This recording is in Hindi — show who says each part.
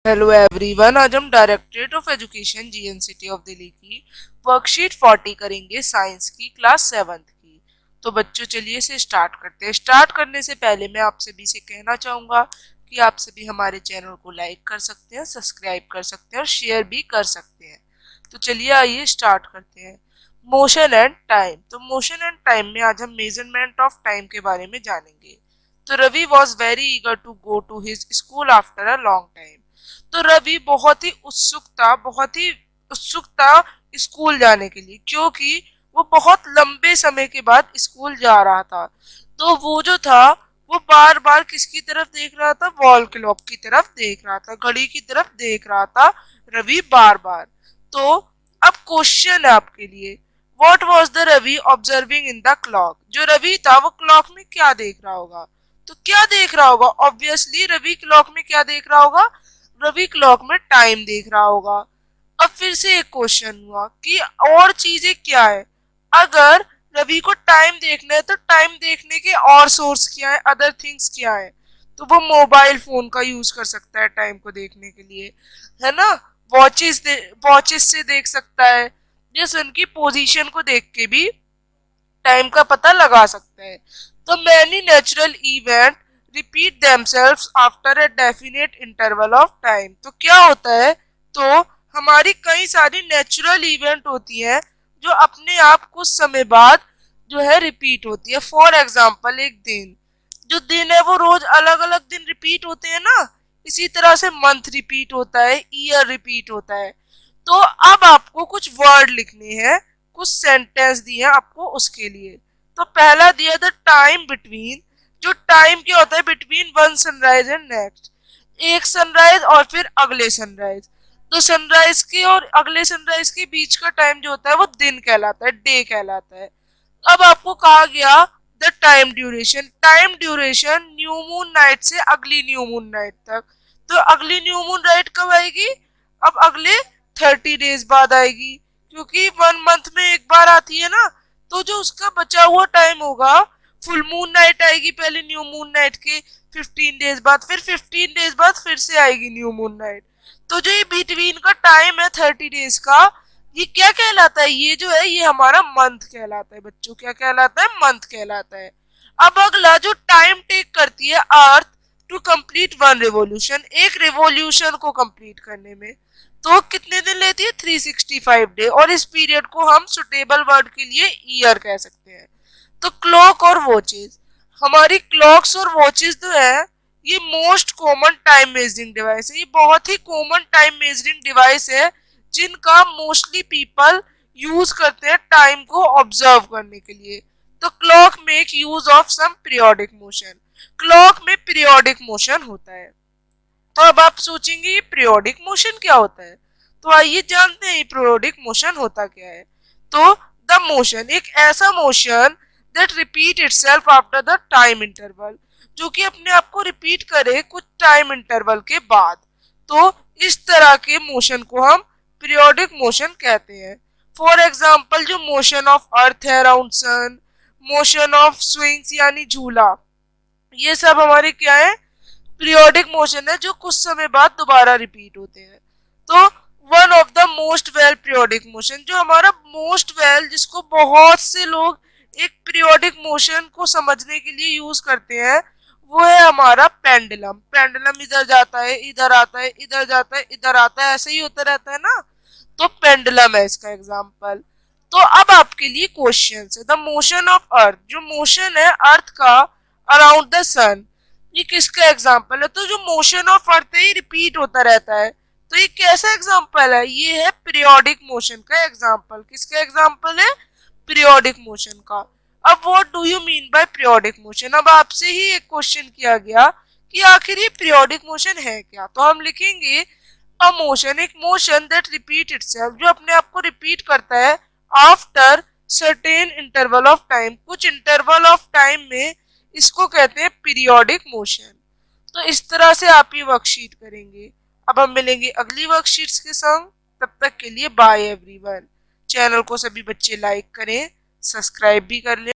Speaker 1: हेलो एवरीवन, आज हम directorate of education GNCT of Delhi की वर्कशीट 40 करेंगे साइंस की क्लास 7th की। तो बच्चों चलिए इसे स्टार्ट करते हैं। स्टार्ट करने से पहले मैं आपसे भी से कहना चाहूंगा कि आप सभी हमारे चैनल को लाइक कर सकते हैं, सब्सक्राइब कर सकते हैं और शेयर भी कर सकते हैं। तो चलिए आइए स्टार्ट करते हैं। Motion and time. तो मोशन एंड टाइम में आज हम मेजरमेंट ऑफ टाइम के बारे में जानेंगे। तो Ravi was very eager to go to his school after a long time. तो रवि बहुत ही उत्सुक था स्कूल जाने के लिए, क्योंकि वो बहुत लंबे समय के बाद स्कूल जा रहा था। तो वो जो था वो बार बार किसकी तरफ देख रहा था? वॉल क्लॉक की तरफ देख रहा था, घड़ी की तरफ देख रहा था रवि बार बार। तो अब क्वेश्चन है आपके लिए, what was the Ravi observing in the clock? जो रवि था वो क्लॉक में क्या देख रहा होगा? तो क्या देख रहा होगा? ऑब्वियसली रवि क्लॉक में क्या देख रहा होगा? रवि क्लॉक में टाइम देख रहा होगा। अब फिर से एक क्वेश्चन हुआ कि और चीजें क्या है? अगर रवि को टाइम देखना है तो टाइम देखने के और सोर्स क्या है, अदर थिंग्स क्या है? तो वो मोबाइल फोन का यूज कर सकता है टाइम को देखने के लिए, है ना। वॉचेस से देख सकता है, या सन की पोजीशन को देख के भी टाइम का पता लगा सकते हैं। तो many natural event repeat themselves after a definite interval of time. तो क्या होता है? तो हमारी कई सारी नेचुरल इवेंट होती है जो अपने आप कुछ समय बाद जो है रिपीट होती है। फॉर एग्जाम्पल, एक दिन, जो दिन है वो रोज अलग अलग दिन रिपीट होते हैं ना। इसी तरह से मंथ रिपीट होता है, ईयर रिपीट होता है। तो अब आपको कुछ वर्ड लिखने हैं, कुछ सेंटेंस दिए हैं आपको उसके लिए। तो पहला दिया द टाइम बिटवीन। जो टाइम क्या होता है? Between one sunrise and next, एक सनराइज और फिर अगले सनराइज। तो सनराइज के और अगले सनराइज के बीच का टाइम जो होता है वो दिन कहलाता है, डे कहलाता है। अब आपको कहा गया the time duration. Time duration new moon night से अगली न्यू मून नाइट तक। तो अगली न्यू मून नाइट कब आएगी? अब अगले 30 डेज बाद आएगी, क्योंकि वन मंथ में एक बार आती है ना। तो जो उसका बचा हुआ टाइम होगा, फुल मून नाइट आएगी पहले न्यू मून नाइट के 15 डेज बाद, फिर 15 डेज बाद फिर से आएगी न्यू मून नाइट। तो जो ये बिटवीन का टाइम है 30 डेज का, ये क्या कहलाता है? ये जो है ये हमारा मंथ कहलाता है बच्चों। क्या कहलाता है? मंथ कहलाता है। अब अगला जो टाइम टेक करती है earth to complete one revolution, एक रिवॉल्यूशन को कंप्लीट करने में, तो कितने दिन लेती है? 365 डे। और इस पीरियड को हम सुटेबल वर्ड के लिए ईयर कह सकते हैं। तो क्लॉक और वॉचेस, हमारी क्लॉक्स और वॉचेस जो है ये most common time measuring device है। ये बहुत ही कॉमन टाइम मेजरिंग डिवाइस है जिनका मोस्टली पीपल यूज करते हैं टाइम को ऑब्जर्व करने के लिए। तो clock make use of some periodic motion. Clock में पीरियोडिक मोशन होता है। तो अब आप सोचेंगे ये पीरियोडिक मोशन क्या होता है? तो आइए जानते हैं ये पीरियोडिक मोशन होता क्या है। तो द मोशन, एक ऐसा motion that repeat itself after the time interval, जो कि अपने आप को रिपीट करे कुछ टाइम इंटरवल के बाद। तो इस तरह के मोशन को हम पीरियोडिक मोशन कहते हैं। फॉर एग्जाम्पल, जो मोशन ऑफ अर्थ है around sun, motion of swings यानी झूला, ये सब हमारे क्या है? पीरियोडिक मोशन है जो कुछ समय बाद दोबारा रिपीट होते हैं। तो one of the most well periodic motion, जो हमारा मोस्ट वेल, जिसको बहुत से लोग एक पीरियोडिक मोशन को समझने के लिए यूज करते हैं, वो है हमारा पेंडुलम। पेंडुलम इधर जाता है, इधर आता है, इधर जाता है, इधर आता है, ऐसे ही होता रहता है ना। तो पेंडुलम है इसका एग्जाम्पल। तो अब आपके लिए क्वेश्चन है, द मोशन ऑफ अर्थ, जो मोशन है अर्थ का अराउंड द सन, ये किसका एग्जाम्पल है? तो जो मोशन ऑफ अर्थ है ये रिपीट होता रहता है। तो ये कैसा एग्जाम्पल है? ये है पीरियोडिक मोशन का एग्जाम्पल। किसका एग्जाम्पल है? पीरियोडिक मोशन का। अब what do you mean by periodic motion? अब आपसे ही एक क्वेश्चन किया गया कि आखिर ये पीरियोडिक मोशन है क्या। तो हम लिखेंगे अ मोशन, एक मोशन दैट रिपीट इटसेल्फ, जो अपने आप को रिपीट करता है after certain interval of time, कुछ इंटरवल ऑफ टाइम में, इसको कहते हैं पीरियोडिक मोशन। तो इस तरह से आप ये वर्कशीट करेंगे। अब हम मिलेंगे अगली वर्कशीट्स के संग। तब तक के लिए बाय एवरीवन। चैनल को सभी बच्चे लाइक करें, सब्सक्राइब भी कर लें।